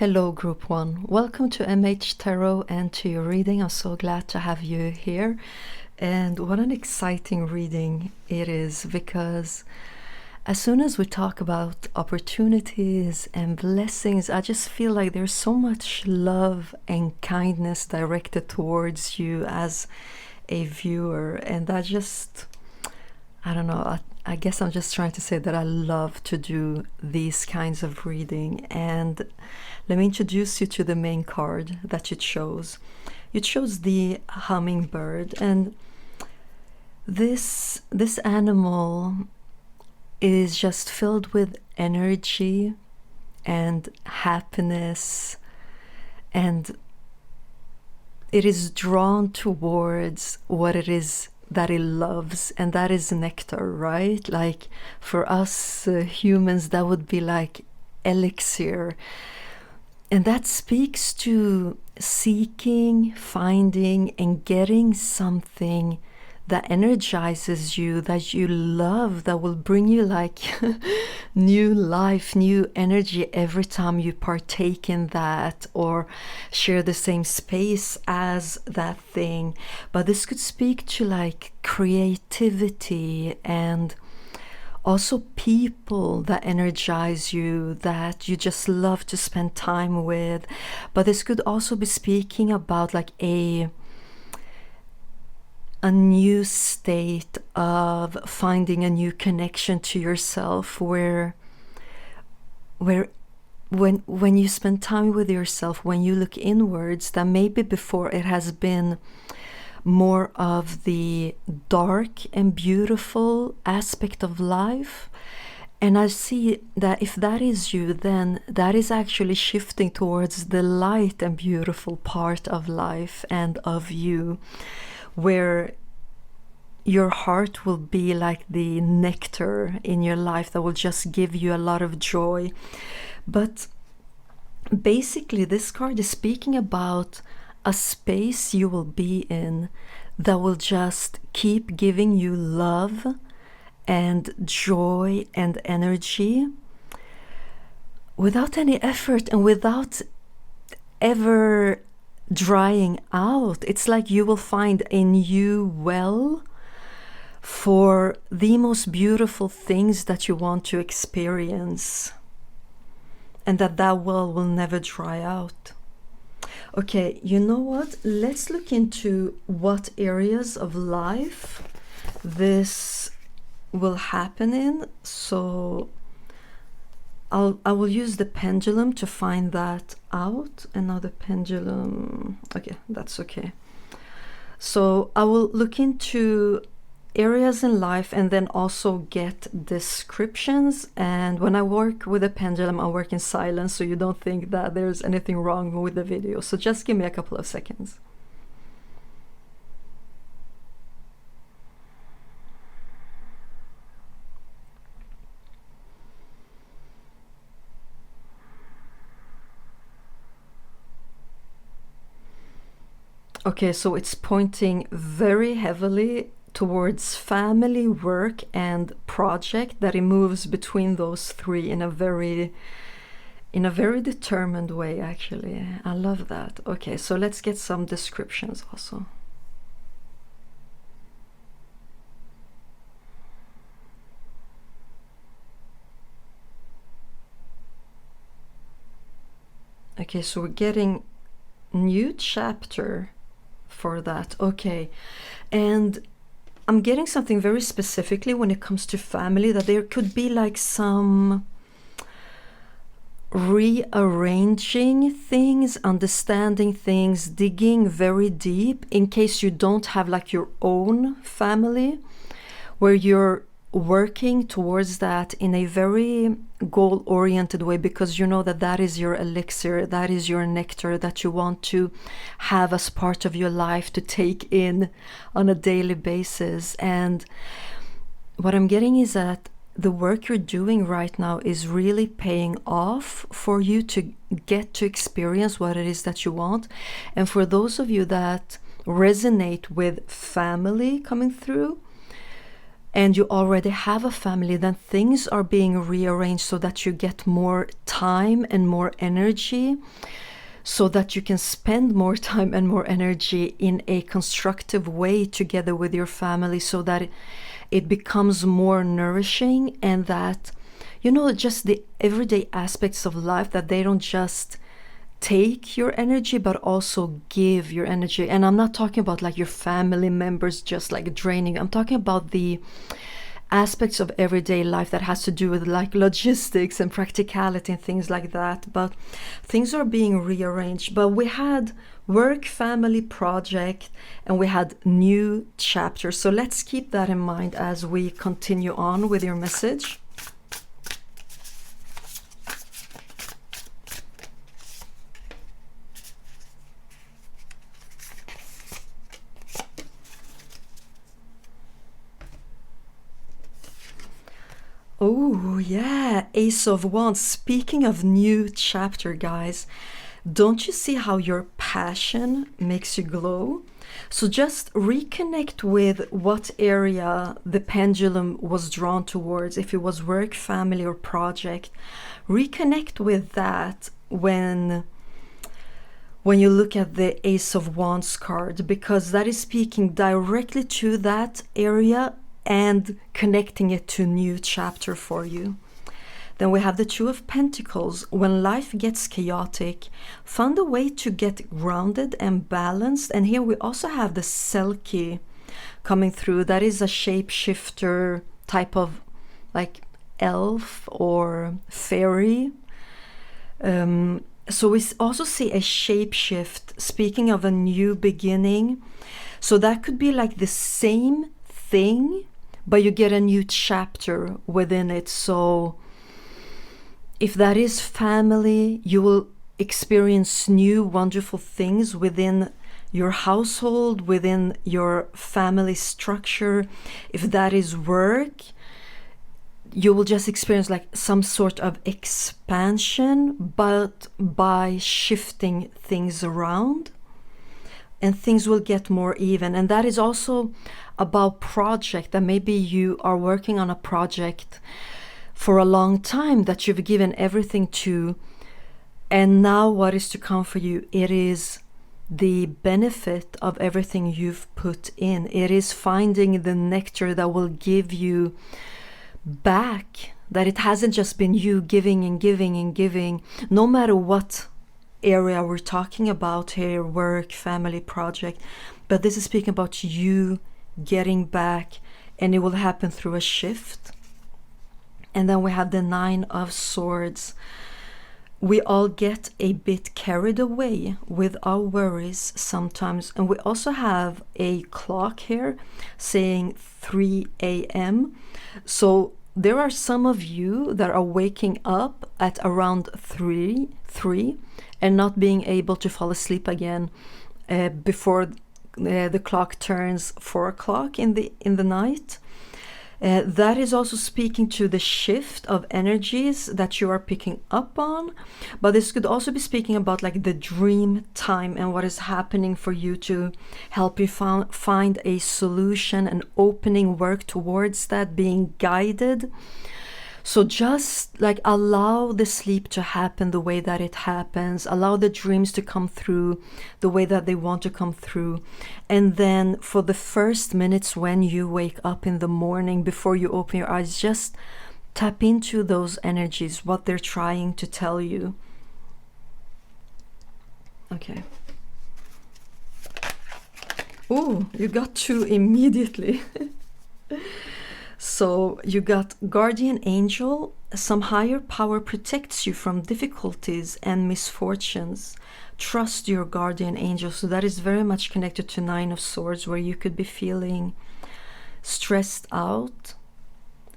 Hello, Group 1. Welcome to MH Tarot and to your reading. I'm so glad to have you here. And what an exciting reading it is, because as soon as we talk about opportunities and blessings, I just feel like there's so much love and kindness directed towards you as a viewer. And that just, I don't know, I guess I'm just trying to say that I love to do these kinds of reading. And let me introduce you to the main card that you chose. You chose the hummingbird, and this animal is just filled with energy and happiness, and it is drawn towards what it is that it loves, and that is nectar, right? Like for us humans, that would be like elixir. And that speaks to seeking, finding, and getting something that energizes you, that you love, that will bring you like new life, new energy every time you partake in that or share the same space as that thing. But this could speak to like creativity and also people that energize you, that you just love to spend time with. But this could also be speaking about like a new state of finding a new connection to yourself, where when you spend time with yourself, when you look inwards, that maybe before it has been more of the dark and beautiful aspect of life. And I see that if that is you, then that is actually shifting towards the light and beautiful part of life and of you, where your heart will be like the nectar in your life that will just give you a lot of joy. But basically, this card is speaking about a space you will be in that will just keep giving you love and joy and energy without any effort and without ever drying out. It's like you will find a new well for the most beautiful things that you want to experience, and that well will never dry out. Okay, you know what? Let's look into what areas of life this will happen in. So I will use the pendulum to find that out. And now the pendulum, okay, that's okay. So I will look into areas in life and then also get descriptions. And when I work with a pendulum, I work in silence, so you don't think that there's anything wrong with the video. So just give me a couple of seconds. Okay, so it's pointing very heavily towards family, work, and project, that it moves between those three in a very determined way, actually. I love that. Okay, so let's get some descriptions also. Okay, so we're getting new chapter for that. Okay, and I'm getting something very specifically when it comes to family, that there could be like some rearranging things, understanding things, digging very deep in case you don't have like your own family, where you're working towards that in a very goal-oriented way, because you know that that is your elixir, that is your nectar that you want to have as part of your life to take in on a daily basis. And what I'm getting is that the work you're doing right now is really paying off for you to get to experience what it is that you want. And for those of you that resonate with family coming through, and you already have a family, then things are being rearranged so that you get more time and more energy, so that you can spend more time and more energy in a constructive way together with your family, so that it becomes more nourishing, and that, you know, just the everyday aspects of life, that they don't just take your energy but also give your energy. And I'm not talking about like your family members just like draining. I'm talking about the aspects of everyday life that has to do with like logistics and practicality and things like that. But things are being rearranged. But we had work, family, project, and we had new chapters. So let's keep that in mind as we continue on with your message. Oh, yeah, Ace of Wands. Speaking of new chapter, guys, don't you see how your passion makes you glow? So just reconnect with what area the pendulum was drawn towards, if it was work, family, or project. Reconnect with that when you look at the Ace of Wands card, because that is speaking directly to that area and connecting it to a new chapter for you. Then we have the Two of Pentacles. When life gets chaotic, find a way to get grounded and balanced. And here we also have the Selkie coming through. That is a shapeshifter type of like elf or fairy. So we also see a shapeshift, speaking of a new beginning. So that could be like the same thing, but you get a new chapter within it. So if that is family, you will experience new wonderful things within your household, within your family structure. If that is work, you will just experience like some sort of expansion, but by shifting things around, and things will get more even. And that is also about project, that maybe you are working on a project for a long time that you've given everything to, and now what is to come for you, it is the benefit of everything you've put in. It is finding the nectar that will give you back, that it hasn't just been you giving and giving and giving, no matter what area we're talking about here, work, family, project. But this is speaking about you getting back, and it will happen through a shift. And then we have the Nine of Swords. We all get a bit carried away with our worries sometimes. And we also have a clock here saying 3 a.m. So there are some of you that are waking up at around 3 and not being able to fall asleep again before the clock turns 4 o'clock in the night. That is also speaking to the shift of energies that you are picking up on. But this could also be speaking about like the dream time and what is happening for you to help you find a solution, an opening, work towards that, being guided. So just like allow the sleep to happen the way that it happens, allow the dreams to come through the way that they want to come through. And then for the first minutes when you wake up in the morning, before you open your eyes, just tap into those energies, what they're trying to tell you. Okay. Oh, you got two immediately. So you got Guardian Angel. Some higher power protects you from difficulties and misfortunes. Trust your Guardian Angel. So that is very much connected to Nine of Swords, where you could be feeling stressed out,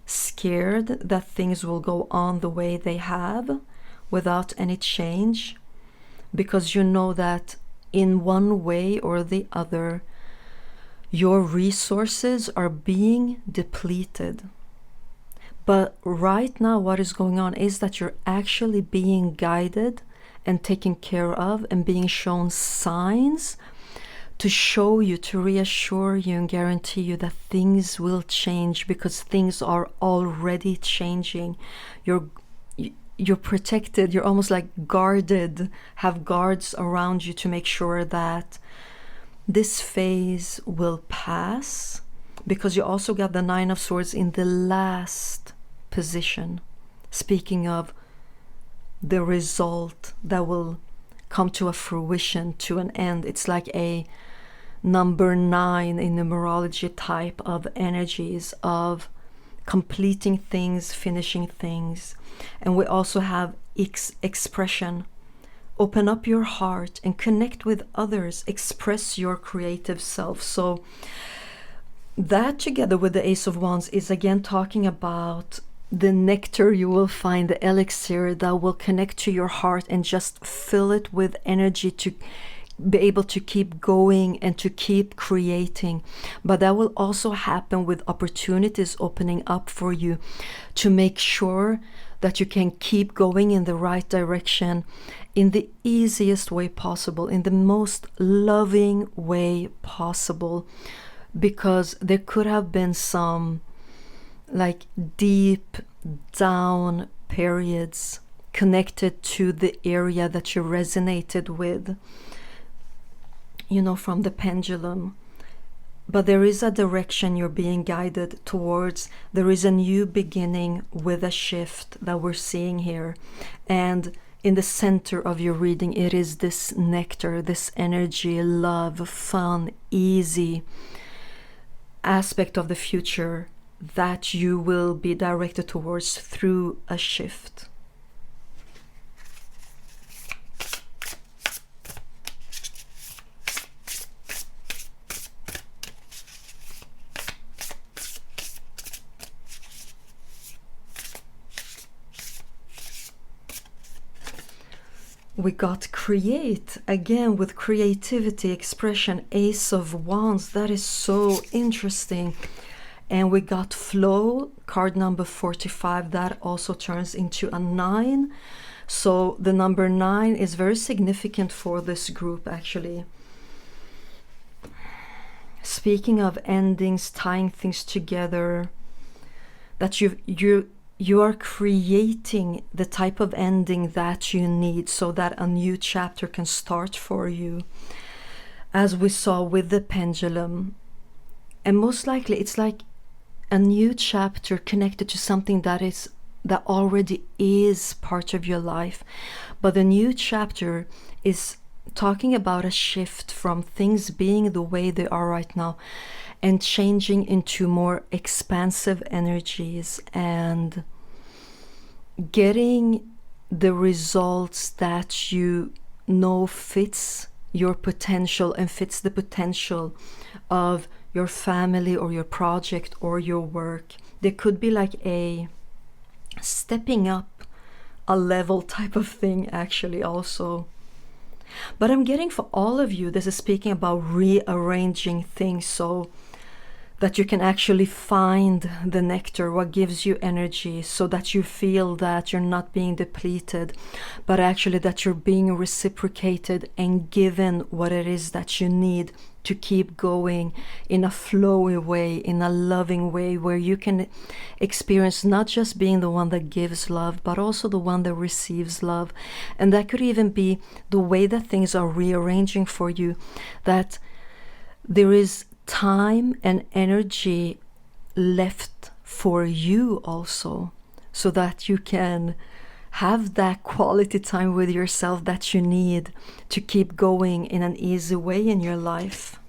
scared that things will go on the way they have without any change, because you know that in one way or the other, your resources are being depleted. But right now what is going on is that you're actually being guided and taken care of and being shown signs to show you, to reassure you and guarantee you that things will change, because things are already changing. You're protected, you're almost like guarded, have guards around you to make sure that this phase will pass, because you also got the Nine of Swords in the last position, speaking of the result that will come to a fruition, to an end. It's like a number 9 in numerology type of energies of completing things, finishing things. And we also have expression. Open up your heart and connect with others, express your creative self. So that, together with the Ace of Wands, is again talking about the nectar you will find, the elixir that will connect to your heart and just fill it with energy to be able to keep going and to keep creating. But that will also happen with opportunities opening up for you to make sure that you can keep going in the right direction, in the easiest way possible, in the most loving way possible. Because there could have been some like deep down periods connected to the area that you resonated with, you know, from the pendulum. But there is a direction you're being guided towards. There is a new beginning with a shift that we're seeing here. And in the center of your reading, it is this nectar, this energy, love, fun, easy aspect of the future that you will be directed towards through a shift. We got create again with creativity, expression, Ace of Wands. That is so interesting. And we got flow, card number 45. That also turns into a 9. So the number 9 is very significant for this group, actually. Speaking of endings, tying things together, that you are creating the type of ending that you need so that a new chapter can start for you, as we saw with the pendulum. And most likely it's like a new chapter connected to something that already is part of your life. But the new chapter is talking about a shift from things being the way they are right now and changing into more expansive energies and getting the results that you know fits your potential and fits the potential of your family or your project or your work. There could be like a stepping up a level type of thing, actually, also. But I'm getting for all of you, this is speaking about rearranging things so that you can actually find the nectar, what gives you energy, so that you feel that you're not being depleted, but actually that you're being reciprocated and given what it is that you need to keep going in a flowy way, in a loving way, where you can experience not just being the one that gives love, but also the one that receives love. And that could even be the way that things are rearranging for you, that there is time and energy left for you also, so that you can have that quality time with yourself that you need to keep going in an easy way in your life.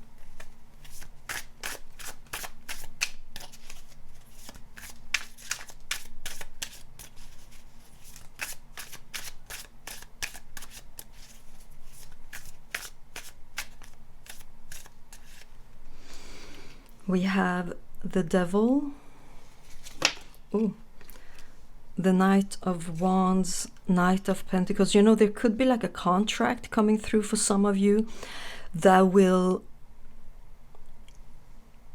We have the Devil, the Knight of Wands, Knight of Pentacles. You know, there could be like a contract coming through for some of you that will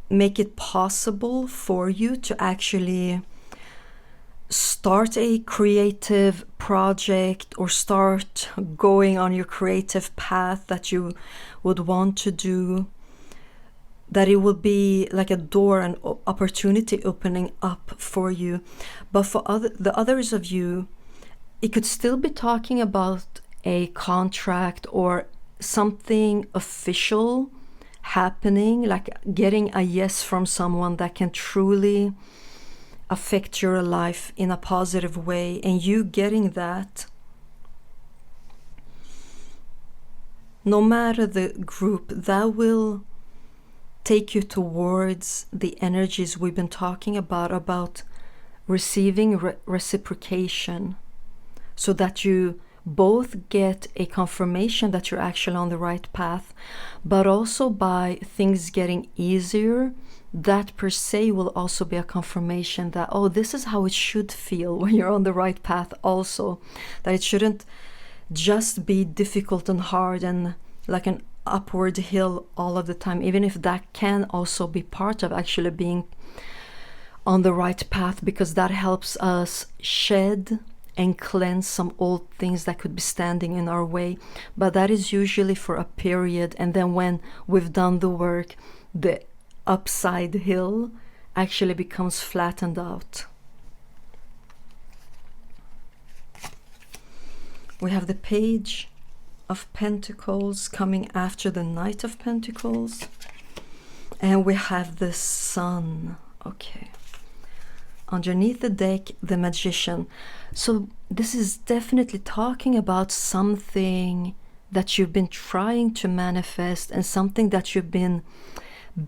make it possible for you to actually start a creative project or start going on your creative path that you would want to do, that it will be like a door and opportunity opening up for you. But for the others of you, it could still be talking about a contract or something official happening, like getting a yes from someone that can truly affect your life in a positive way, and you getting that. No matter the group, that will take you towards the energies we've been talking about receiving reciprocation, so that you both get a confirmation that you're actually on the right path, but also by things getting easier, that per se will also be a confirmation that, oh, this is how it should feel when you're on the right path also, that it shouldn't just be difficult and hard and like an upward hill all of the time, even if that can also be part of actually being on the right path, because that helps us shed and cleanse some old things that could be standing in our way. But that is usually for a period, and then when we've done the work, the upside hill actually becomes flattened out. We have the Page of Pentacles coming after the Knight of Pentacles, and we have the Sun. Okay, underneath the deck, the Magician. So this is definitely talking about something that you've been trying to manifest, and something that you've been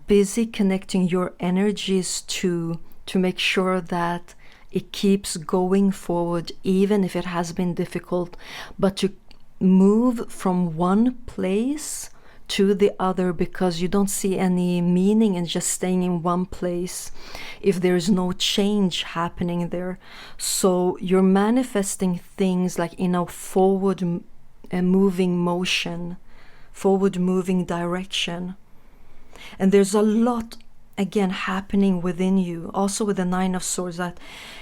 busy connecting your energies to make sure that it keeps going forward, even if it has been difficult, but to move from one place to the other, because you don't see any meaning in just staying in one place if there is no change happening there. So you're manifesting things like in a forward moving motion, forward moving direction. And there's a lot again happening within you, also with the Nine of Swords, that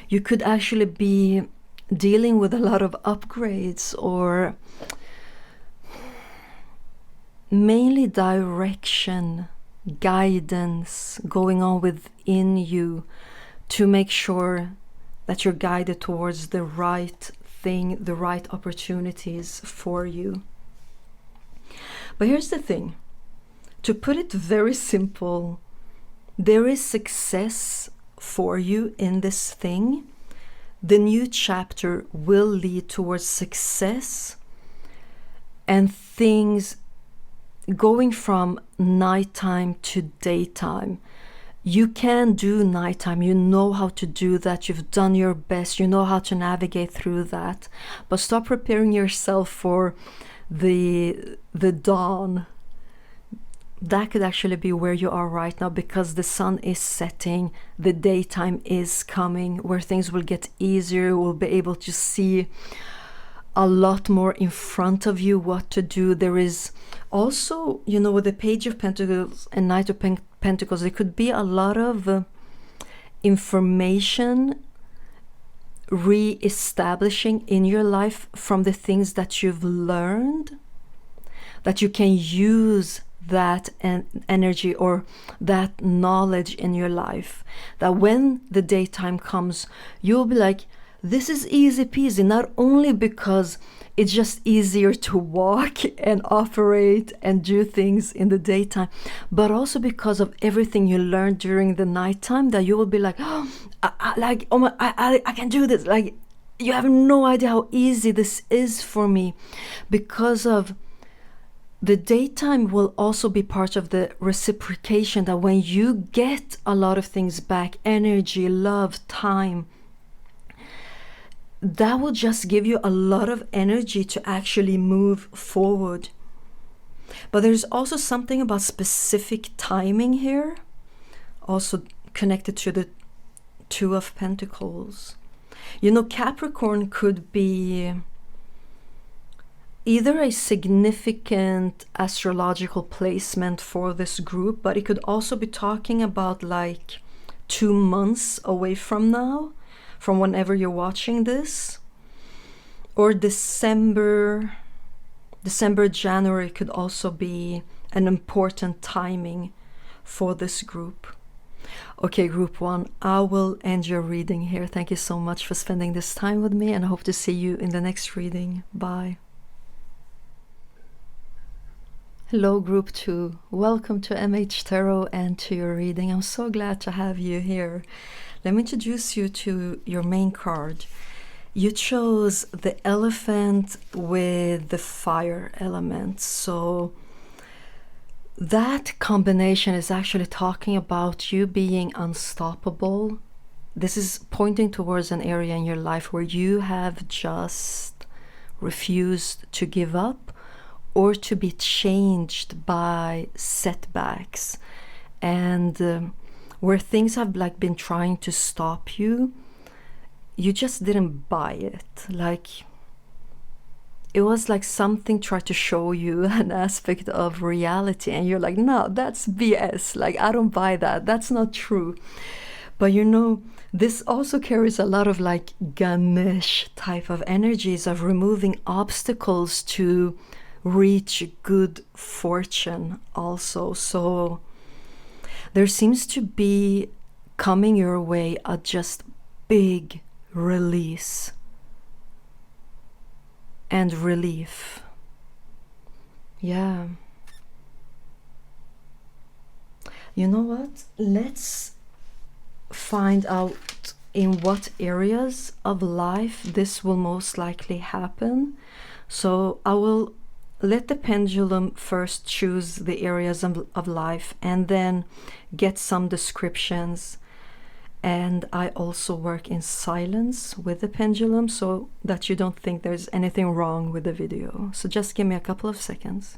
you could actually be dealing with a lot of upgrades, or mainly direction, guidance going on within you to make sure that you're guided towards the right thing, the right opportunities for you. But here's the thing, to put it very simple, there is success for you in this thing. The new chapter will lead towards success and things going from nighttime to daytime. You can do nighttime, you know how to do that, you've done your best, you know how to navigate through that, but stop preparing yourself for the dawn. That could actually be where you are right now, because the sun is setting, the daytime is coming, where things will get easier, we'll be able to see a lot more in front of you what to do. There is also, you know, with the Page of Pentacles and Knight of Pentacles, there could be a lot of information re-establishing in your life from the things that you've learned, that you can use that energy or that knowledge in your life, that when the daytime comes, you'll be like, this is easy peasy, not only because it's just easier to walk and operate and do things in the daytime, but also because of everything you learned during the nighttime, that you will be like, oh, I can do this. Like, you have no idea how easy this is for me, because of the daytime will also be part of the reciprocation, that when you get a lot of things back, energy, love, time, that will just give you a lot of energy to actually move forward. But there's also something about specific timing here, also connected to the Two of Pentacles. You know, Capricorn could be either a significant astrological placement for this group, but it could also be talking about like 2 months away from now, from whenever you're watching this, or December, January could also be an important timing for this group. Okay, group 1, I will end your reading here. Thank you so much for spending this time with me, and I hope to see you in the next reading. Bye. Hello, group 2. Welcome to MH Tarot and to your reading. I'm so glad to have you here. Let me introduce you to your main card. You chose the elephant with the fire element. So that combination is actually talking about you being unstoppable. This is pointing towards an area in your life where you have just refused to give up or to be changed by setbacks, and where things have like been trying to stop you. You just didn't buy it. Like, it was like something tried to show you an aspect of reality, and you're like, no, that's BS. Like, I don't buy that. That's not true. But you know, this also carries a lot of like Ganesh type of energies of removing obstacles to reach good fortune also. So there seems to be coming your way a just big release and relief. Yeah. You know what? Let's find out in what areas of life this will most likely happen. So I will let the pendulum first choose the areas of life and then get some descriptions. And I also work in silence with the pendulum so that you don't think there's anything wrong with the video. So just give me a couple of seconds.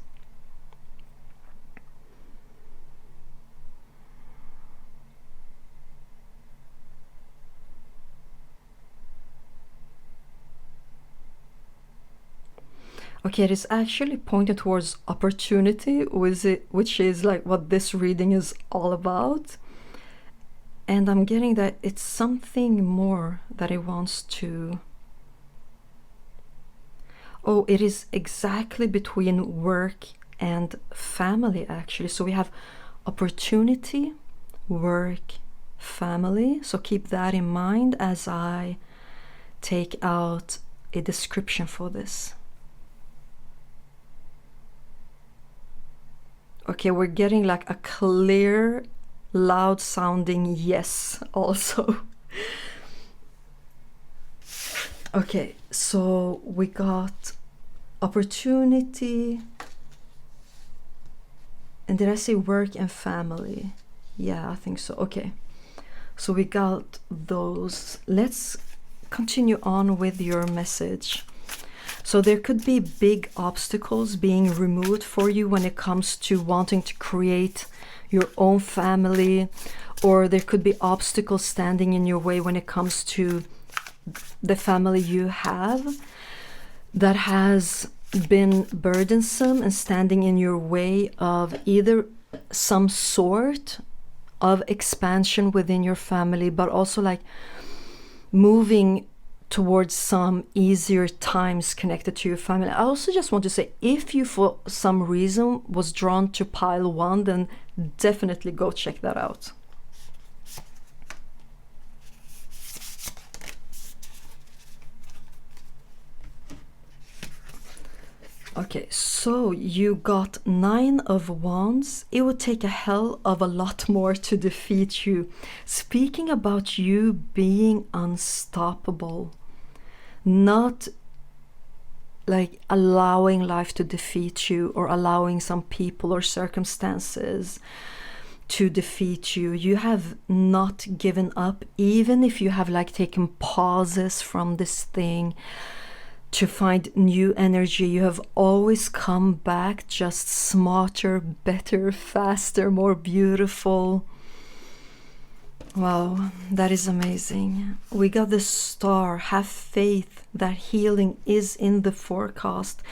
Okay, it is actually pointed towards opportunity, which is like what this reading is all about. And I'm getting that it's something more that it wants to... Oh, it is exactly between work and family, actually. So we have opportunity, work, family. So keep that in mind as I take out a description for this. Okay, we're getting like a clear, loud sounding yes also. Okay, so we got opportunity, and did I say work and family? Yeah, I think so. Okay, so we got those. Let's continue on with your message. So there could be big obstacles being removed for you when it comes to wanting to create your own family, or there could be obstacles standing in your way when it comes to the family you have that has been burdensome and standing in your way of either some sort of expansion within your family, but also like moving towards some easier times connected to your family. I also just want to say, if you for some reason was drawn to pile 1, then definitely go check that out. Okay, so you got 9 of Wands. It would take a hell of a lot more to defeat you. Speaking about you being unstoppable, not like allowing life to defeat you or allowing some people or circumstances to defeat you. You have not given up, even if you have like taken pauses from this thing to find new energy. You have always come back just smarter, better, faster, more beautiful. Wow, that is amazing. We got the Star. Have faith that healing is in the forecast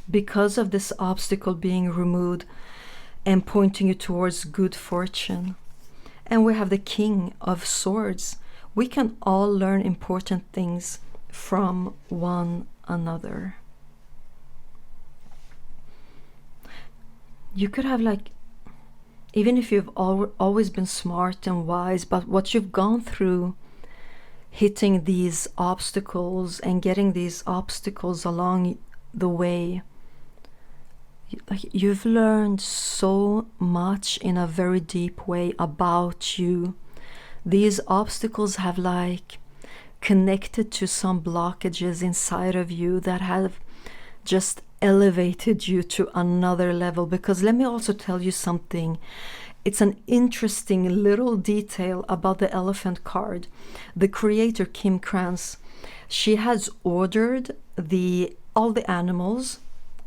because of this obstacle being removed and pointing you towards good fortune. And we have the King of Swords, we can all learn important things from one another. You could have, like, even if you've always been smart and wise, but what you've gone through, hitting these obstacles and getting these obstacles along the way, you've learned so much in a very deep way about you. These obstacles have, like, connected to some blockages inside of you that have just elevated you to another level. Because let me also tell you something. It's an interesting little detail about the elephant card. The creator, Kim Krantz, she has ordered all the animals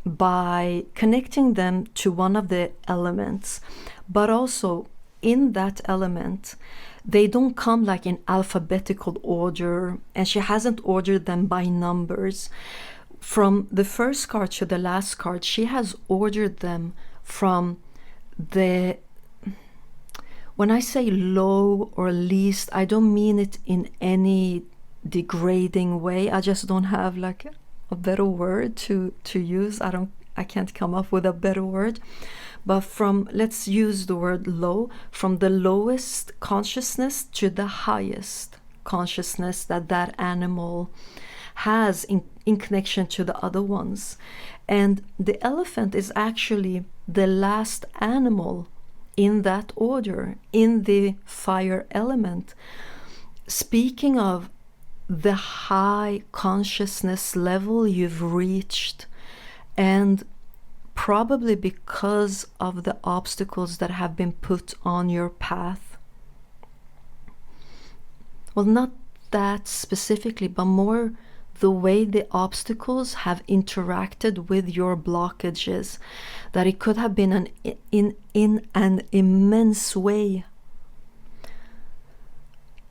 by connecting them to one of the elements, but also in that element they don't come like in alphabetical order, and she hasn't ordered them by numbers. From the first card to the last card, she has ordered them from the, when I say low or least, I don't mean it in any degrading way. I just don't have like a better word to use. I can't come up with a better word. But from, let's use the word low, from the lowest consciousness to the highest consciousness that animal has in connection to the other ones. And the elephant is actually the last animal in that order, in the fire element. Speaking of the high consciousness level you've reached, and probably because of the obstacles that have been put on your path. Well, not that specifically, but more the way the obstacles have interacted with your blockages, that it could have been in an immense way,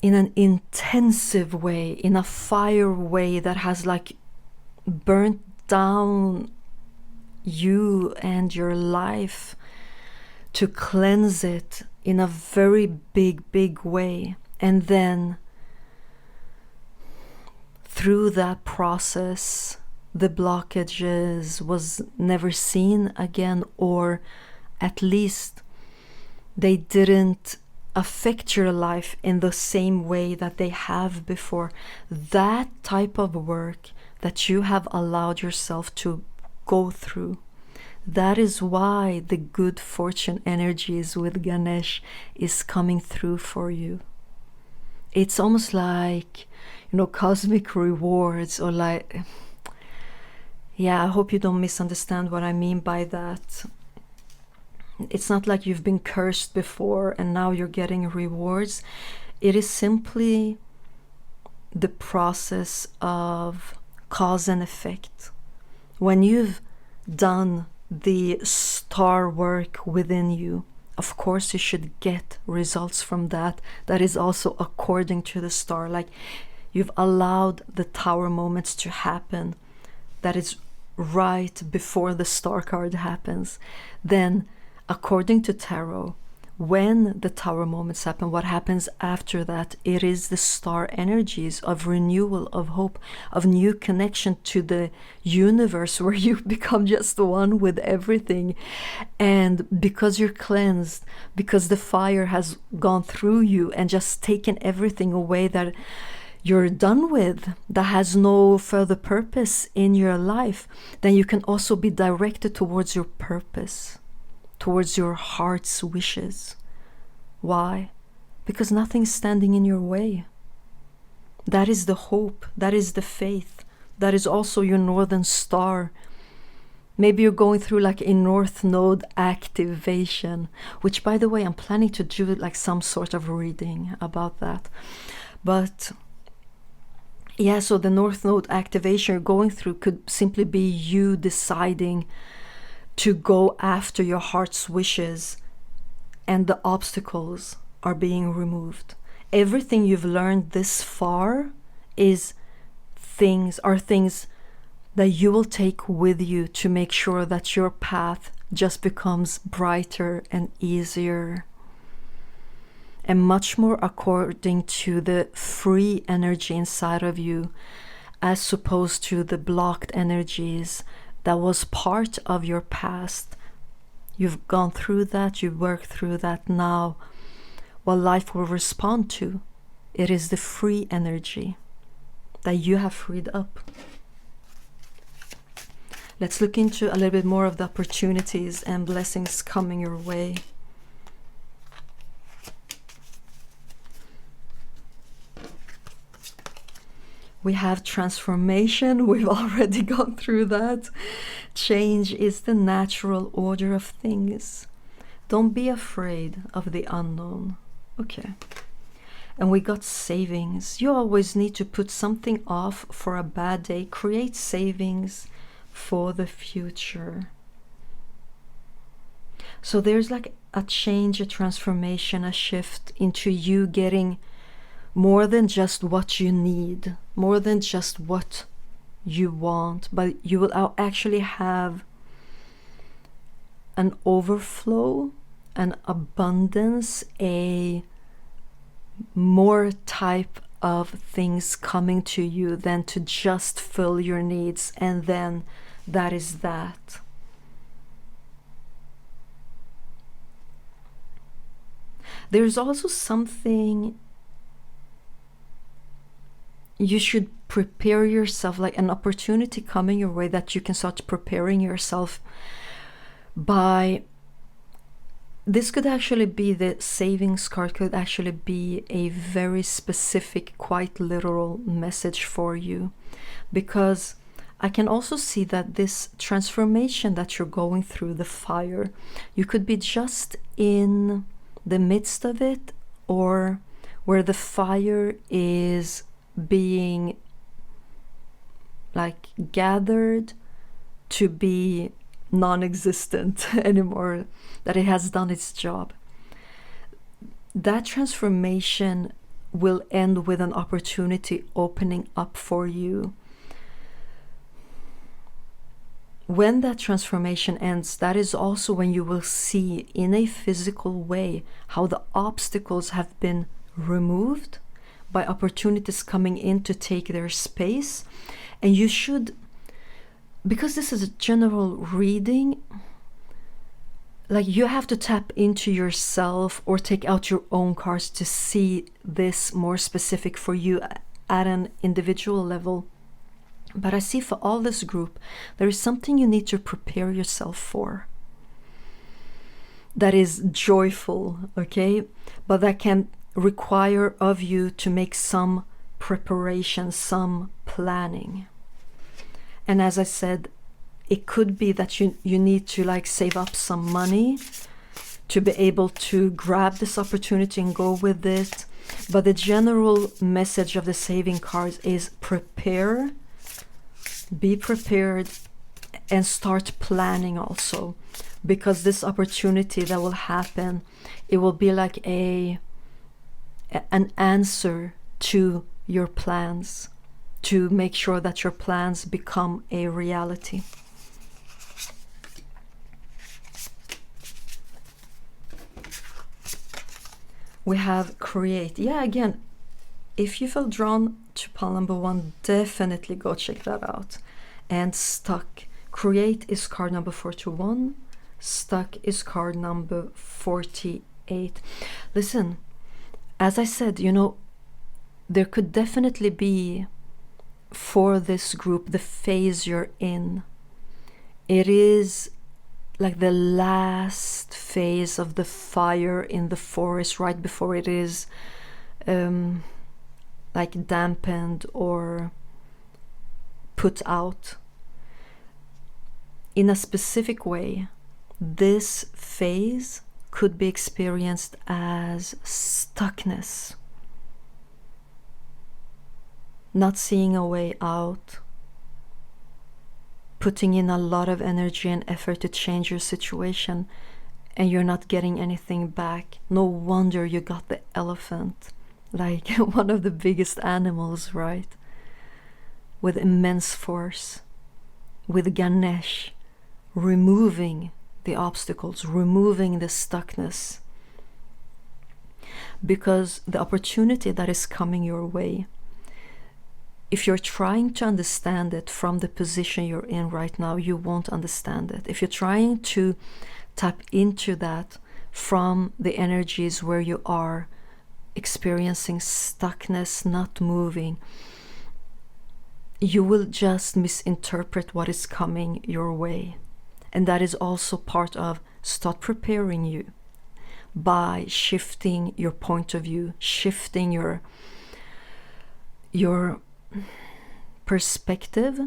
in an intensive way, in a fire way that has like burnt down you and your life to cleanse it in a very big way. And then through that process, the blockages was never seen again, or at least they didn't affect your life in the same way that they have before. That type of work that you have allowed yourself to go through, that is why the good fortune energies with Ganesh is coming through for you. It's almost like, cosmic rewards, or like, yeah, I hope you don't misunderstand what I mean by that. It's not like you've been cursed before and now you're getting rewards. It is simply the process of cause and effect. When you've done the star work within you, of course you should get results from that. That is also according to the star. Like, you've allowed the tower moments to happen. That is right before the star card happens. Then, according to tarot, when the tower moments happen, what happens after that? It is the star energies of renewal, of hope, of new connection to the universe, where you become just one with everything. And because you're cleansed, because the fire has gone through you and just taken everything away that you're done with, that has no further purpose in your life, then you can also be directed towards your purpose, towards your heart's wishes. Why? Because nothing's standing in your way. That is the hope, that is the faith, that is also your northern star. Maybe you're going through like a north node activation, which, by the way, I'm planning to do like some sort of reading about that. But yeah, so the north node activation you're going through could simply be you deciding to go after your heart's wishes, and the obstacles are being removed. Everything you've learned this far are things that you will take with you to make sure that your path just becomes brighter and easier. and much more according to the free energy inside of you, as opposed to the blocked energies that was part of your past. You've gone through that, you've worked through that. Now what life will respond to, it is the free energy that you have freed up. Let's look into a little bit more of the opportunities and blessings coming your way. We have transformation. We've already gone through that. Change is the natural order of things. Don't be afraid of the unknown. Okay. And we got savings. You always need to put something off for a bad day. Create savings for the future. So there's like a change, a transformation, a shift into you getting more than just what you need, more than just what you want, but you will actually have an overflow, an abundance, a more type of things coming to you than to just fill your needs, and then that is that. There's also something you should prepare yourself, like an opportunity coming your way that you can start preparing yourself by. This could actually be, the savings card could actually be a very specific, quite literal message for you, because I can also see that this transformation that you're going through, the fire, you could be just in the midst of it, or where the fire is being like gathered to be non-existent anymore, that it has done its job. That transformation will end with an opportunity opening up for you. When that transformation ends, that is also when you will see in a physical way how the obstacles have been removed by opportunities coming in to take their space. And you should, because this is a general reading, like you have to tap into yourself or take out your own cards to see this more specific for you at an individual level. But I see for all this group, there is something you need to prepare yourself for that is joyful, okay? But that can require of you to make some preparation, some planning. And as I said, it could be that you need to like save up some money to be able to grab this opportunity and go with it. But the general message of the saving cards is prepare, be prepared, and start planning also, because this opportunity that will happen, it will be like an answer to your plans, to make sure that your plans become a reality. We have create. Yeah, again, if you feel drawn to pile number 1, definitely go check that out. And stuck. Create is card number 41. Stuck is card number 48. Listen, as I said, you know, there could definitely be, for this group, the phase you're in, it is like the last phase of the fire in the forest, right before it is like dampened or put out. In a specific way, this phase could be experienced as stuckness, not seeing a way out, putting in a lot of energy and effort to change your situation, and you're not getting anything back. No wonder you got the elephant, like one of the biggest animals, right? With immense force, with Ganesh removing the obstacles, removing the stuckness. because the opportunity that is coming your way, if you're trying to understand it from the position you're in right now, you won't understand it. If you're trying to tap into that from the energies where you are experiencing stuckness, not moving, you will just misinterpret what is coming your way. And that is also part of start preparing you by shifting your point of view, shifting your perspective,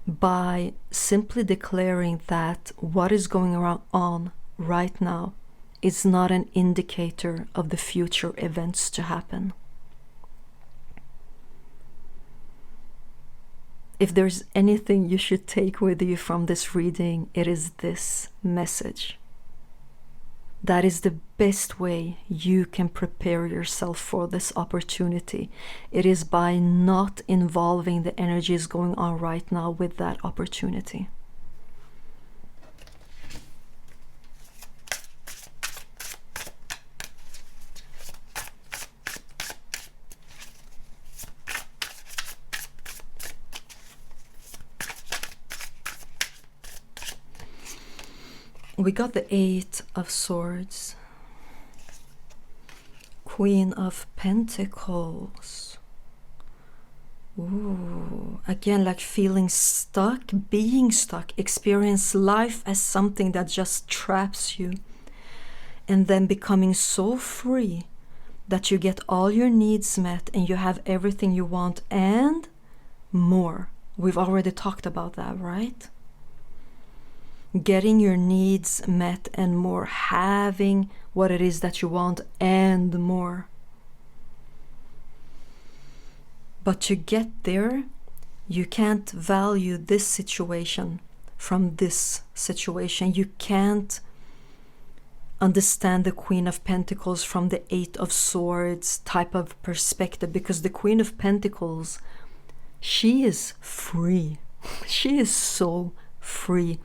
by simply declaring that what is going on right now is not an indicator of the future events to happen. If there's anything you should take with you from this reading, it is this message. That is the best way you can prepare yourself for this opportunity. It is by not involving the energies going on right now with that opportunity. We got the 8 of Swords, Queen of Pentacles. Ooh, again, like feeling stuck, being stuck, experience life as something that just traps you, and then becoming so free that you get all your needs met and you have everything you want and more. We've already talked about that, right? Getting your needs met and more, having what it is that you want and more. But to get there, you can't value this situation from this situation. You can't understand the Queen of Pentacles from the 8 of Swords type of perspective, because the Queen of Pentacles, she is free. She is so free.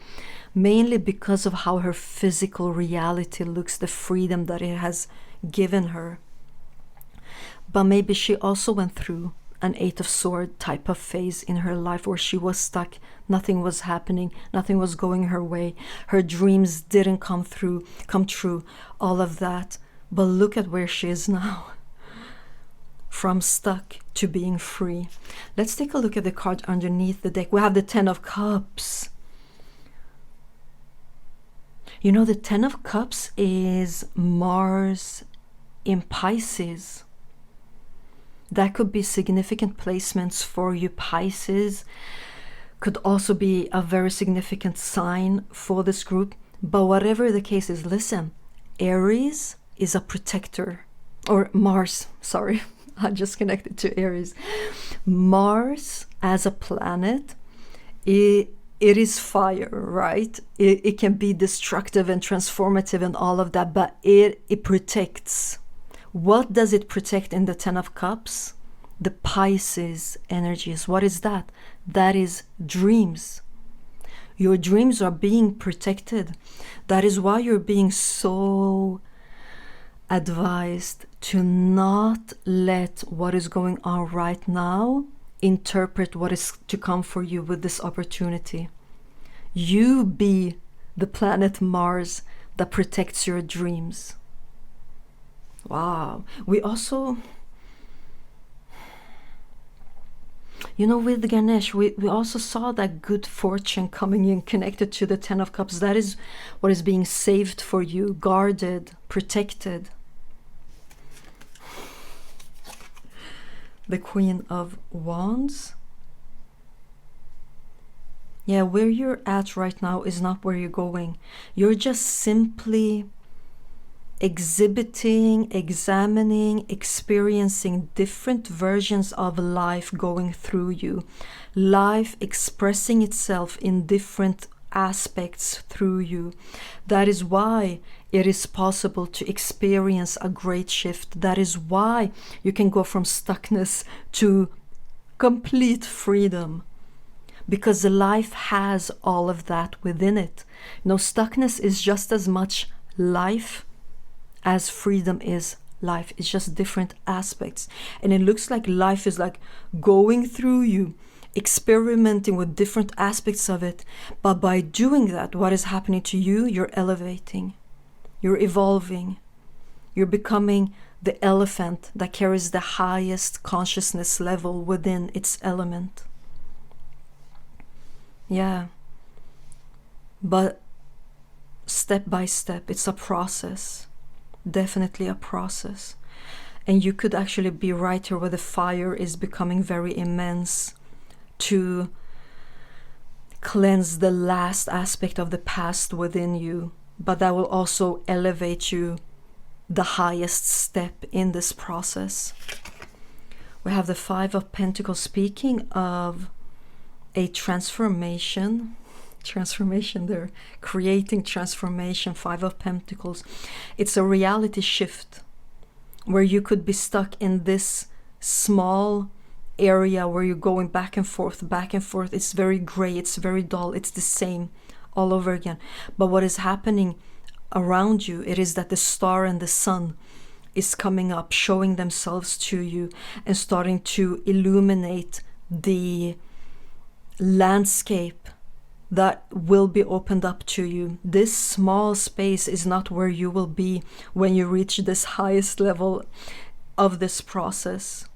Mainly because of how her physical reality looks, the freedom that it has given her. But maybe she also went through an 8 of Swords type of phase in her life where she was stuck, nothing was happening, nothing was going her way, her dreams didn't come true, all of that. But look at where she is now. From stuck to being free. Let's take a look at the card underneath the deck. We have the 10 of Cups. You know, the 10 of Cups is Mars in Pisces. That could be significant placements for you, Pisces. Could also be a very significant sign for this group. But whatever the case is, listen, Aries is a protector. Or Mars, sorry. I just connected to Aries. Mars as a planet, it is fire, right? It can be destructive and transformative and all of that, but it protects. What does it protect in the 10 of Cups? The Pisces energies. What is that? That is dreams. Your dreams are being protected. That is why you're being so advised to not let what is going on right now interpret what is to come for you with this opportunity. You be the planet Mars that protects your dreams. Wow. We also, you know, with Ganesh, we also saw that good fortune coming in connected to the 10 of Cups. That is what is being saved for you, guarded, protected. The Queen of Wands. Yeah, where you're at right now is not where you're going. You're just simply exhibiting, examining, experiencing different versions of life going through you. Life expressing itself in different aspects through you. That is why it is possible to experience a great shift. That is why you can go from stuckness to complete freedom, because the life has all of that within it. You know, stuckness is just as much life as freedom is life. It's just different aspects. And it looks like life is like going through you, experimenting with different aspects of it. But by doing that, what is happening to you? You're elevating, you're evolving, you're becoming the elephant that carries the highest consciousness level within its element. Yeah. But step by step, it's a process. Definitely a process. And you could actually be right here where the fire is becoming very immense to cleanse the last aspect of the past within you. But that will also elevate you the highest step in this process. We have the Five of Pentacles, speaking of a transformation there, creating transformation. Five of Pentacles, it's a reality shift where you could be stuck in this small area where you're going back and forth. It's very gray, it's very dull, it's the same all over again. But what is happening around you, it is that the star and the sun is coming up, showing themselves to you and starting to illuminate the landscape that will be opened up to you. This small space is not where you will be when you reach this highest level of this process.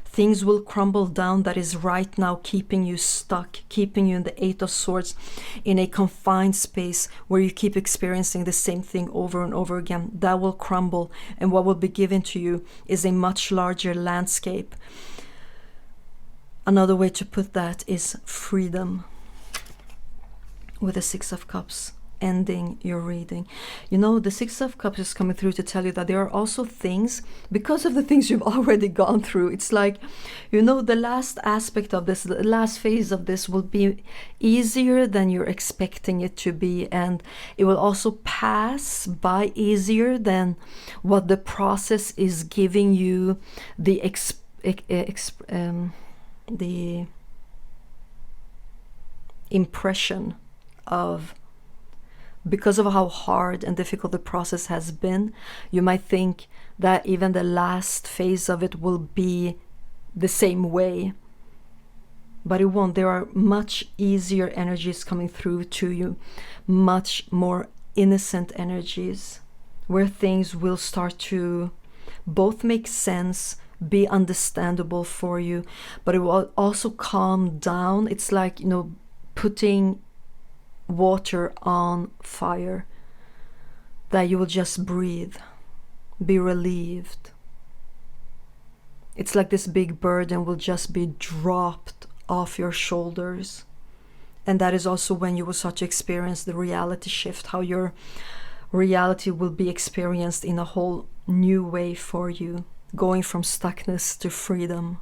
Things will crumble down that is right now keeping you stuck, keeping you in the Eight of Swords, in a confined space where you keep experiencing the same thing over and over again. That will crumble, and what will be given to you is a much larger landscape. Another way to put that is freedom, with the Six of Cups ending your reading. You know, the Six of Cups is coming through to tell you that there are also things, because of the things you've already gone through, it's like, you know, the last aspect of this, the last phase of this will be easier than you're expecting it to be, and it will also pass by easier than what the process is giving you the impression of. Because of how hard and difficult the process has been, you might think that even the last phase of it will be the same way. But it won't. There are much easier energies coming through to you, much more innocent energies, where things will start to both make sense, be understandable for you, but it will also calm down. It's like, you know, putting water on fire, that you will just breathe, be relieved. It's like this big burden will just be dropped off your shoulders. And that is also when you will start to experience the reality shift, how your reality will be experienced in a whole new way for you, going from stuckness to freedom.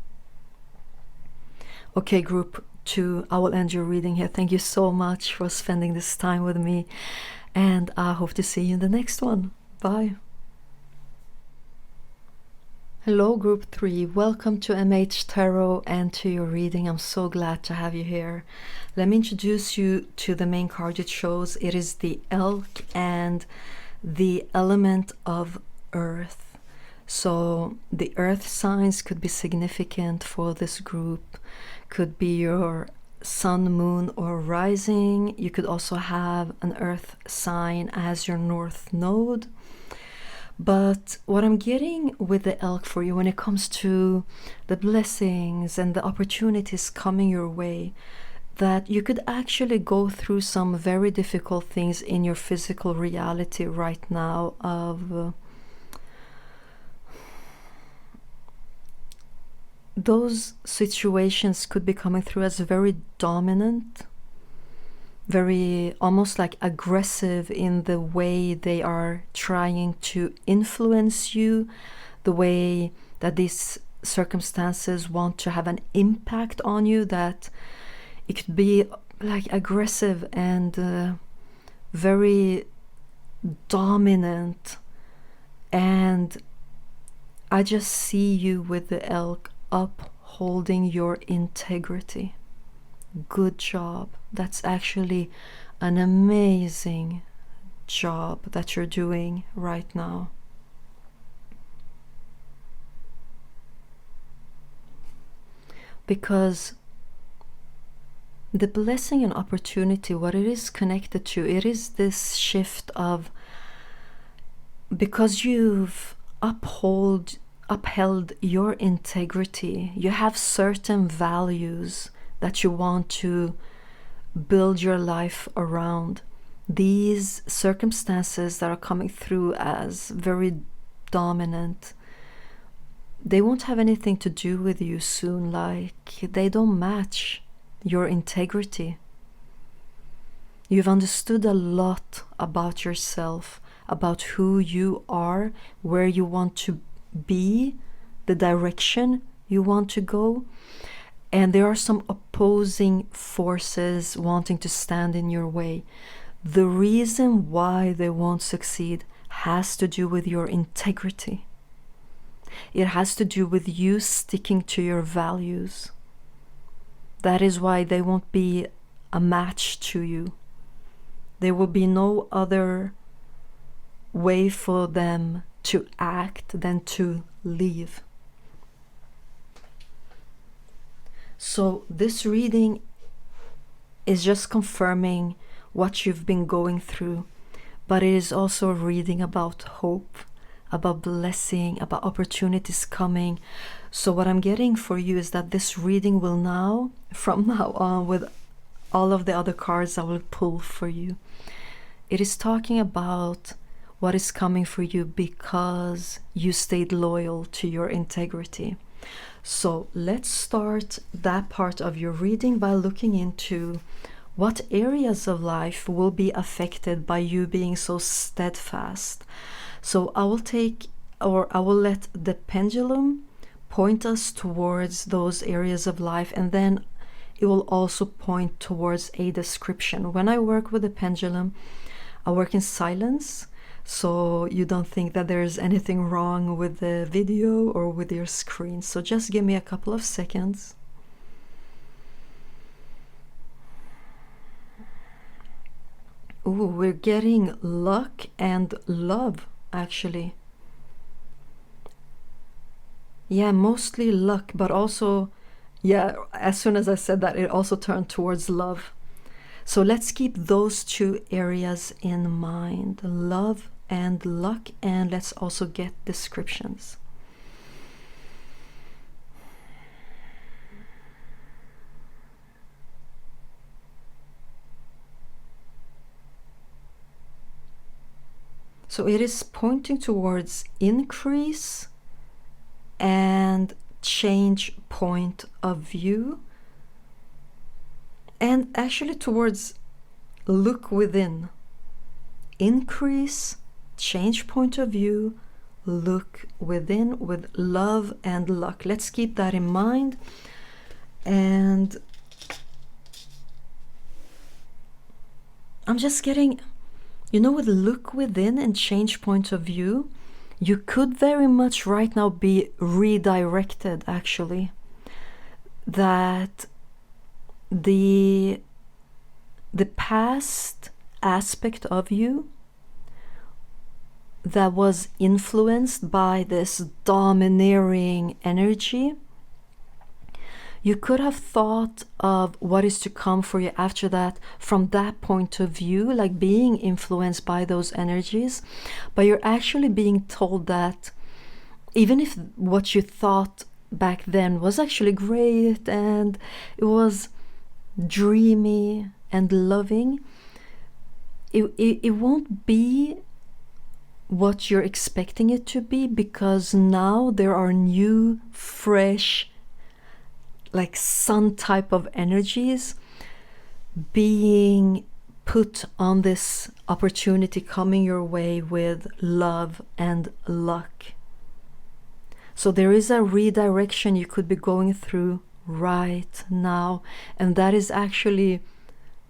Okay, group 2, I will end your reading here. Thank you so much for spending this time with me, and I hope to see you in the next one. Bye. Hello, group 3. Welcome to MH Tarot and to your reading. I'm so glad to have you here. Let me introduce you to the main card it shows. It is the Elk and the element of Earth. So the Earth signs could be significant for this group. Could be your sun, moon, or rising. You could also have an Earth sign as your North Node. But what I'm getting with the Elk for you when it comes to the blessings and the opportunities coming your way, that you could actually go through some very difficult things in your physical reality right now of those situations could be coming through as very dominant, very almost like aggressive in the way they are trying to influence you, the way that these circumstances want to have an impact on you, that it could be like aggressive and very dominant. And I just see you with the Elk upholding your integrity. Good job. That's actually an amazing job that you're doing right now. because the blessing and opportunity, what it is connected to, it is this shift of, because you've upheld your integrity, you have certain values that you want to build your life around. These circumstances that are coming through as very dominant, they won't have anything to do with you soon. Like, they don't match your integrity. You've understood a lot about yourself, about who you are, where you want to be, the direction you want to go. And there are some opposing forces wanting to stand in your way. The reason why they won't succeed has to do with your integrity. It has to do with you sticking to your values. That is why they won't be a match to you. There will be no other way for them to act than to leave. So this reading is just confirming what you've been going through, but it is also a reading about hope, about blessing, about opportunities coming. So what I'm getting for you is that this reading will now, from now on, with all of the other cards I will pull for you, it is talking about what is coming for you because you stayed loyal to your integrity. So let's start that part of your reading by looking into what areas of life will be affected by you being so steadfast. So I will let the pendulum point us towards those areas of life, and then it will also point towards a description. When I work with the pendulum, I work in silence, so you don't think that there's anything wrong with the video or with your screen. So just give me a couple of seconds. Ooh, we're getting luck and love, actually. Yeah, mostly luck, but also, yeah, as soon as I said that, it also turned towards love. So let's keep those two areas in mind, love and luck, and let's also get descriptions. So it is pointing towards increase and change point of view, and actually towards look within. Increase, change point of view, look within, with love and luck. Let's keep that in mind. And I'm just getting, with look within and change point of view, you could very much right now be redirected, actually. That the past aspect of you that was influenced by this domineering energy, you could have thought of what is to come for you after that from that point of view, like being influenced by those energies. But you're actually being told that even if what you thought back then was actually great and it was dreamy and loving, it won't be what you're expecting it to be, because now there are new, fresh, like sun type of energies being put on this opportunity coming your way with love and luck. So there is a redirection you could be going through right now, and that is actually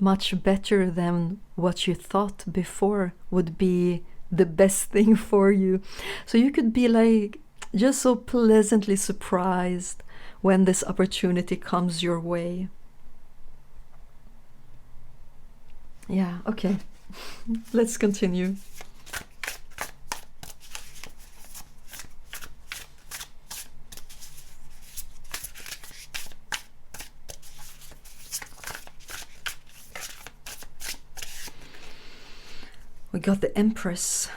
much better than what you thought before would be the best thing for you. So you could be like just so pleasantly surprised when this opportunity comes your way. Yeah, okay. Let's continue. We got the Empress.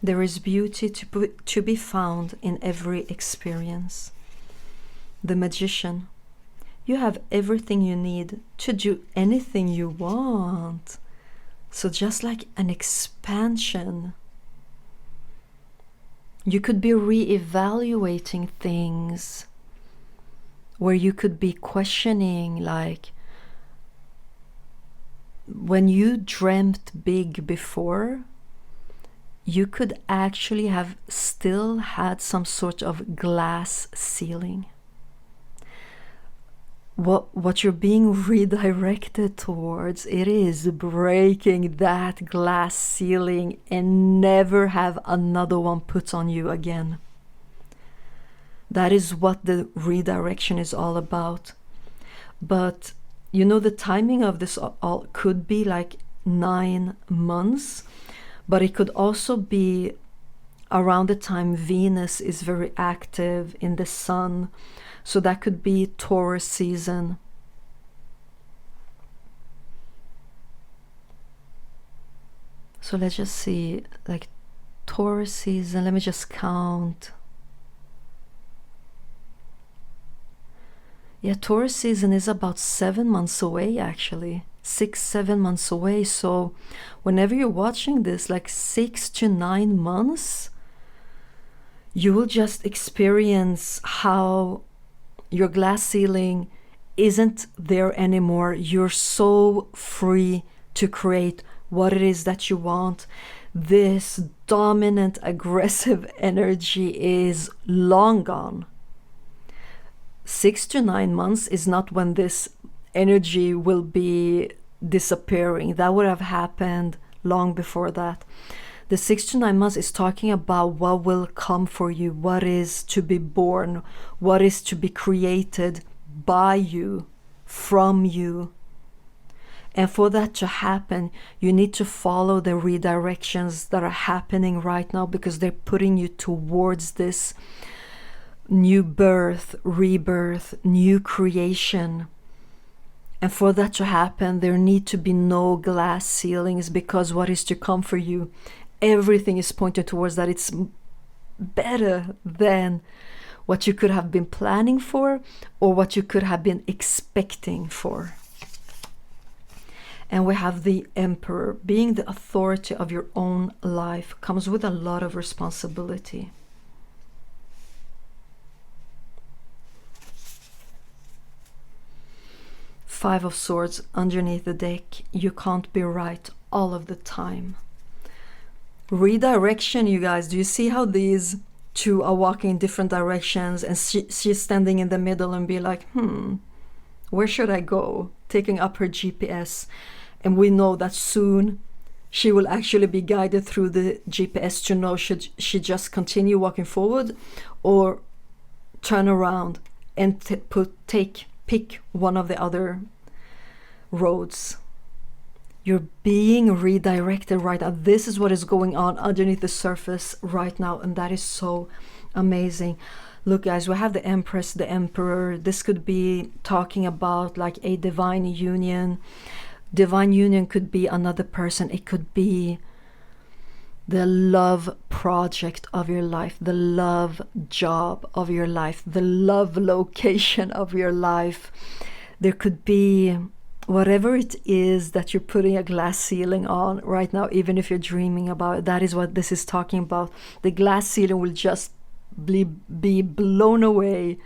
There is beauty to be found in every experience. The Magician. You have everything you need to do anything you want. So just like an expansion. You could be re-evaluating things, where you could be questioning, like, when you dreamt big before, you could actually have still had some sort of glass ceiling. What you're being redirected towards, it is breaking that glass ceiling and never have another one put on you again. That is what the redirection is all about. But you know, the timing of this all could be like 9 months, but it could also be around the time Venus is very active in the sun. So that could be Taurus season. So let's just see, like Taurus season, let me just count. Yeah, Taurus season is about 7 months away, actually. 6-7 months away. So whenever you're watching this, like 6 to 9 months, you will just experience how your glass ceiling isn't there anymore. You're so free to create what it is that you want. This dominant, aggressive energy is long gone. 6 to 9 months is not when this energy will be disappearing. That would have happened long before that. The 6 to 9 months is talking about what will come for you, what is to be born, what is to be created by you, from you. And for that to happen, you need to follow the redirections that are happening right now, because they're putting you towards this new birth, rebirth, new creation. And for that to happen, there need to be no glass ceilings, because what is to come for you, everything is pointed towards that. It's better than what you could have been planning for or what you could have been expecting for. And we have the Emperor. Being the authority of your own life comes with a lot of responsibility. Five of Swords underneath the deck. You can't be right all of the time. Redirection, you guys. Do you see how these two are walking in different directions, and she's standing in the middle and be like, where should I go? Taking up her GPS. And we know that soon she will actually be guided through the GPS to know, should she just continue walking forward or turn around and pick one of the other roads. You're being redirected right now. This is what is going on underneath the surface right now, and that is so amazing. Look, guys, we have the Empress, the Emperor. This could be talking about like a divine union. Divine union could be another person. It could be the love project of your life, the love job of your life, the love location of your life. There could be whatever it is that you're putting a glass ceiling on right now, even if you're dreaming about it. That is what this is talking about. The glass ceiling will just be blown away,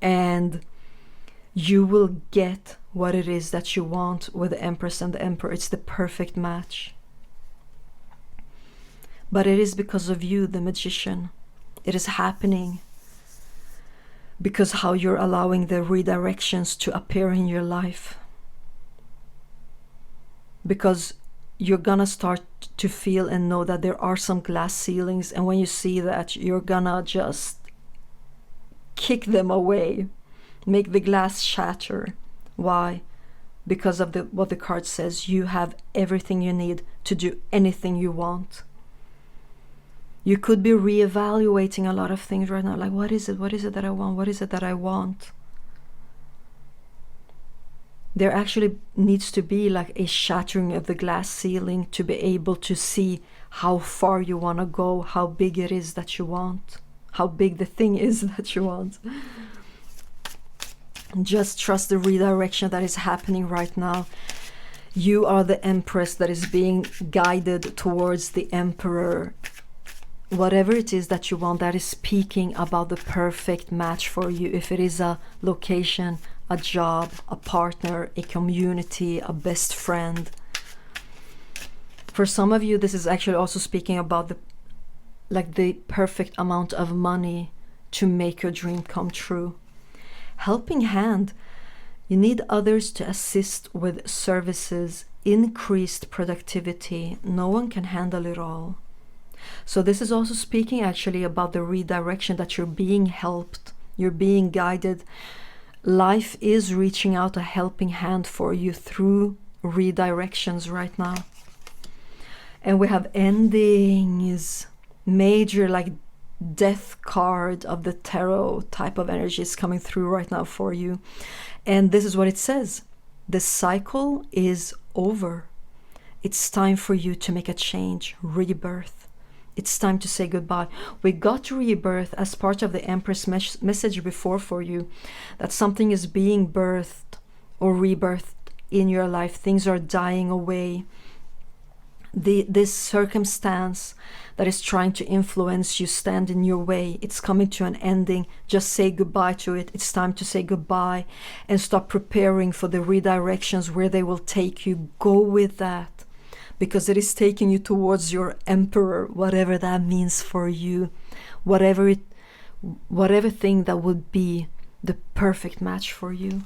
and you will get what it is that you want with the Empress and the Emperor. It's the perfect match. But it is because of you, the Magician. It is happening because how you're allowing the redirections to appear in your life. Because you're gonna start to feel and know that there are some glass ceilings, and when you see that, you're gonna just kick them away, make the glass shatter. Why? Because of what the card says. You have everything you need to do anything you want. You could be reevaluating a lot of things right now, like, what is it that I want? What is it that I want? there actually needs to be like a shattering of the glass ceiling to be able to see how far you want to go, how big it is that you want, how big the thing is that you want. Just trust the redirection that is happening right now. You are the Empress that is being guided towards the Emperor. Whatever it is that you want, that is speaking about the perfect match for you. If it is a location, a job, a partner, a community, a best friend. For some of you, this is actually also speaking about the perfect amount of money to make your dream come true. Helping hand. You need others to assist with services, increased productivity. No one can handle it all. So this is also speaking actually about the redirection, that you're being helped, you're being guided. Life is reaching out a helping hand for you through redirections right now. And we have endings, major like death card of the tarot type of energy is coming through right now for you. And this is what it says: the cycle is over. It's time for you to make a change, rebirth. It's time to say goodbye. We got rebirth as part of the Empress message before for you, that something is being birthed or rebirthed in your life. Things are dying away. This circumstance that is trying to influence you, stand in your way, it's coming to an ending. Just say goodbye to it. It's time to say goodbye and stop preparing for the redirections where they will take you. Go with that, because it is taking you towards your Emperor, whatever that means for you, whatever thing that would be the perfect match for you.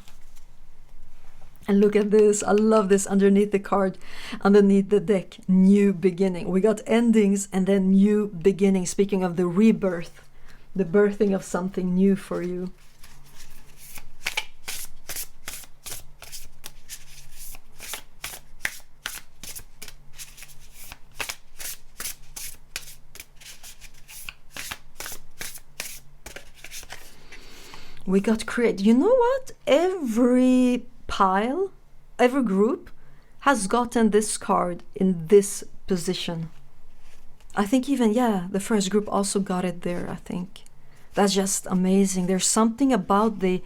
And look at this, I love this underneath the card, underneath the deck, new beginning. We got endings and then new beginning, speaking of the rebirth, the birthing of something new for you. We got create. You know what? Every pile, every group has gotten this card in this position. I think even, yeah, the first group also got it there, I think. That's just amazing. There's something about the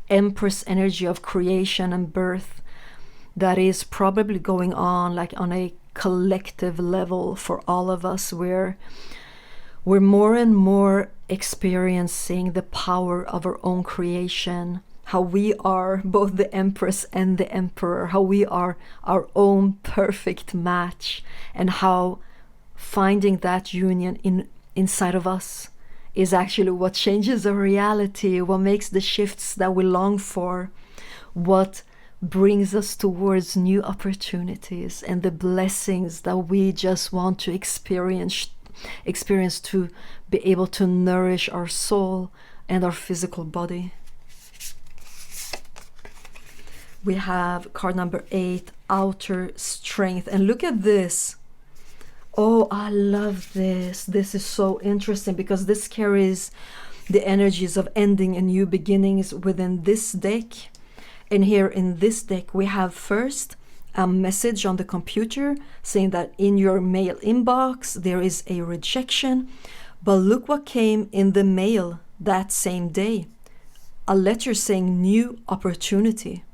Empress energy of creation and birth that is probably going on like on a collective level for all of us, where we're more and more experiencing the power of our own creation, how we are both the Empress and the Emperor, how we are our own perfect match, and how finding that union inside of us is actually what changes our reality, what makes the shifts that we long for, what brings us towards new opportunities and the blessings that we just want to experience to be able to nourish our soul and our physical body. We have card number 8, outer strength. And look at this. Oh, I love this. This is so interesting because this carries the energies of ending and new beginnings within this deck. And here in this deck, we have first a message on the computer saying that in your mail inbox, there is a rejection. But look what came in the mail that same day. A letter saying new opportunity.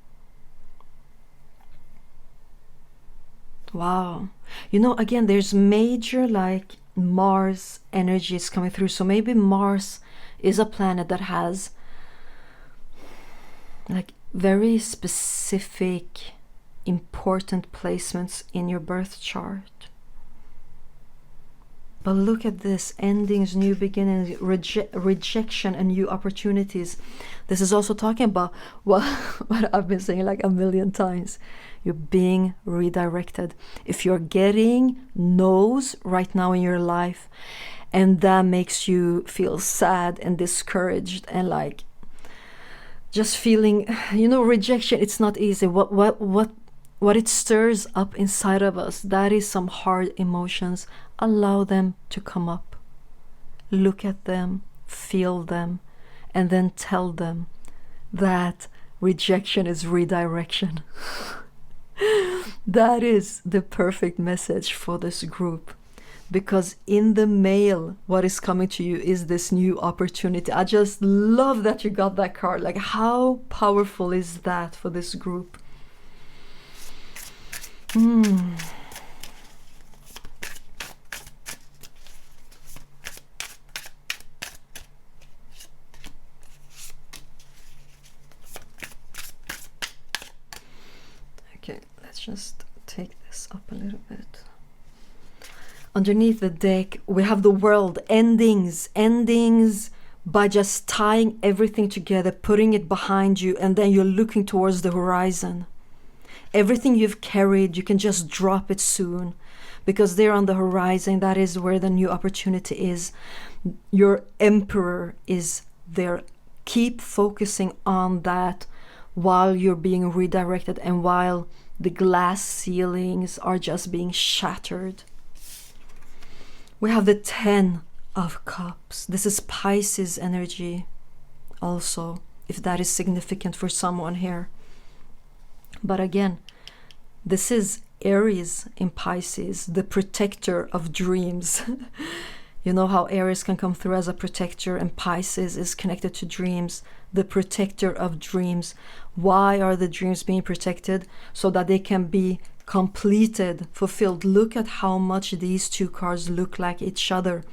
Wow. You know, again, there's major like Mars energies coming through. So maybe Mars is a planet that has like very specific, important placements in your birth chart. But look at this, endings, new beginnings, rejection and new opportunities. This is also talking about what I've been saying like a million times. You're being redirected. If you're getting no's right now in your life, and that makes you feel sad and discouraged and like just feeling, you know, rejection, it's not easy. What it stirs up inside of us, that is some hard emotions. Allow them to come up. Look at them, feel them, and then tell them that rejection is redirection. That is the perfect message for this group, because in the mail, what is coming to you is this new opportunity. I just love that you got that card. Like, how powerful is that for this group? Okay, let's just take this up a little bit. Underneath the deck, we have the world, endings by just tying everything together, putting it behind you, and then you're looking towards the horizon. Everything you've carried, you can just drop it soon, because there on the horizon, that is where the new opportunity is. Your emperor is there. Keep focusing on that while you're being redirected and while the glass ceilings are just being shattered. We have the 10 of Cups. This is Pisces energy also, if that is significant for someone here. But again, this is Aries in Pisces, the protector of dreams. You know how Aries can come through as a protector, and Pisces is connected to dreams, the protector of dreams. Why are the dreams being protected? So that they can be completed, fulfilled. Look at how much these two cards look like each other,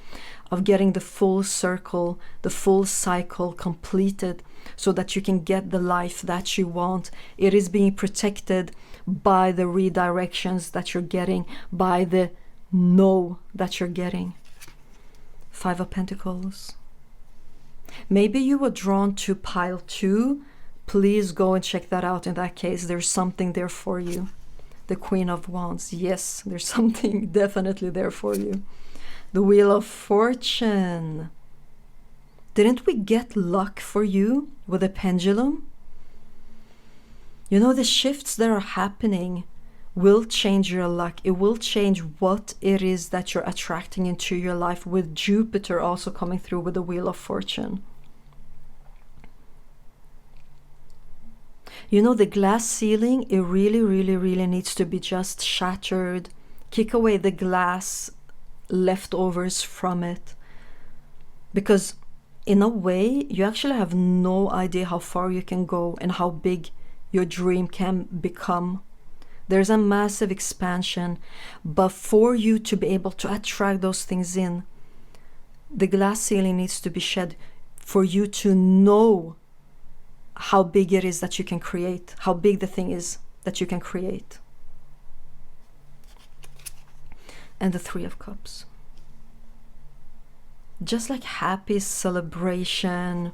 of getting the full circle, the full cycle completed, so that you can get the life that you want. It is being protected by the redirections that you're getting, by the no that you're getting. 5 of Pentacles. Maybe you were drawn to pile 2. Please go and check that out. In that case, there's something there for you. The Queen of Wands. Yes, there's something definitely there for you. The Wheel of Fortune. Didn't we get luck for you with the Pendulum? You know, the shifts that are happening will change your luck. It will change what it is that you're attracting into your life, with Jupiter also coming through with the Wheel of Fortune. You know, the glass ceiling, it really needs to be just shattered. Kick away the glass leftovers from it. Because in a way, you actually have no idea how far you can go and how big your dream can become. There's a massive expansion, but for you to be able to attract those things in, the glass ceiling needs to be shed for you to know how big it is that you can create, how big the thing is that you can create. And the 3 of Cups. Just like happy celebration.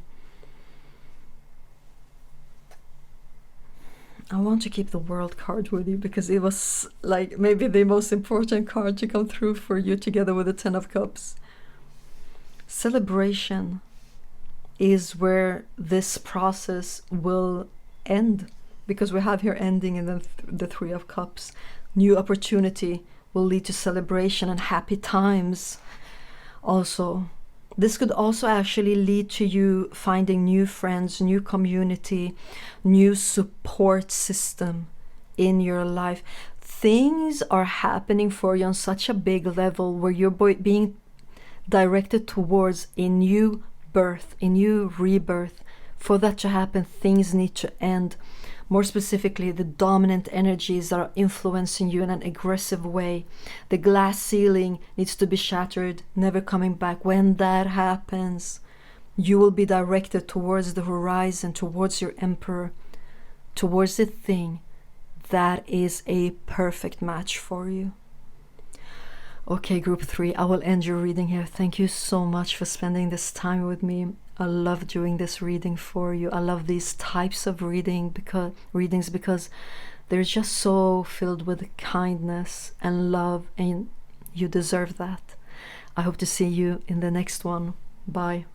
I want to keep the World card with you because it was like maybe the most important card to come through for you, together with the 10 of Cups. Celebration is where this process will end, because we have here ending in the 3 of Cups. New opportunity will lead to celebration and happy times. Also, this could also actually lead to you finding new friends, new community, new support system in your life. Things are happening for you on such a big level where you're being directed towards a new birth, a new rebirth. For that to happen, things need to end. More specifically, the dominant energies that are influencing you in an aggressive way. The glass ceiling needs to be shattered, never coming back. When that happens, you will be directed towards the horizon, towards your emperor, towards the thing that is a perfect match for you. Okay, group 3, I will end your reading here. Thank you so much for spending this time with me. I love doing this reading for you. I love these types of readings because they're just so filled with kindness and love, and you deserve that. I hope to see you in the next one. Bye.